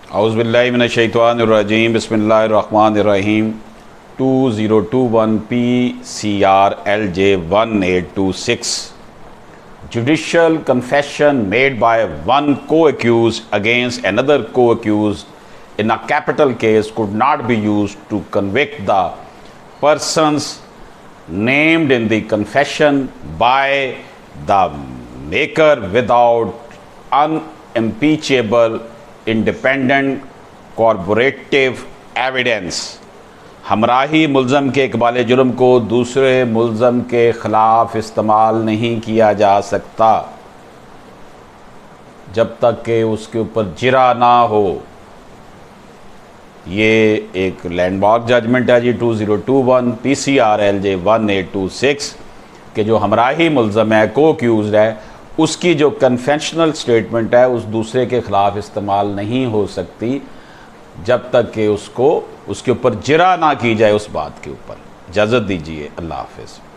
औज़ुबिल्लाहि मिनश्शैतानिर्रजीम बिस्मिल्लाहिर्रहमानिर्रहीम 2021 PCR LJ 1826 Judicial confession made by one co-accused against another co-accused in a capital case could not be used to convict the persons named in the confession by the maker without unimpeachable independent corroborative evidence. हमराही मुल्ज़म के इक़बाल जुर्म को दूसरे मुल्ज़म के ख़िलाफ़ इस्तेमाल नहीं किया जा सकता जब तक कि उसके ऊपर जिरा ना हो। ये एक लैंडमार्क जजमेंट है जी 2021 PCR LJ 1826 के जो हमराही मुल्ज़म है, को एक्यूज़ड है, उसकी जो कन्फेशनल स्टेटमेंट है उस दूसरे के ख़िलाफ़ इस्तेमाल नहीं हो सकती जब तक कि उसको उसके ऊपर जिरा ना की जाए उस बात के ऊपर। इजाज़त दीजिए, अल्लाह हाफ़िज़।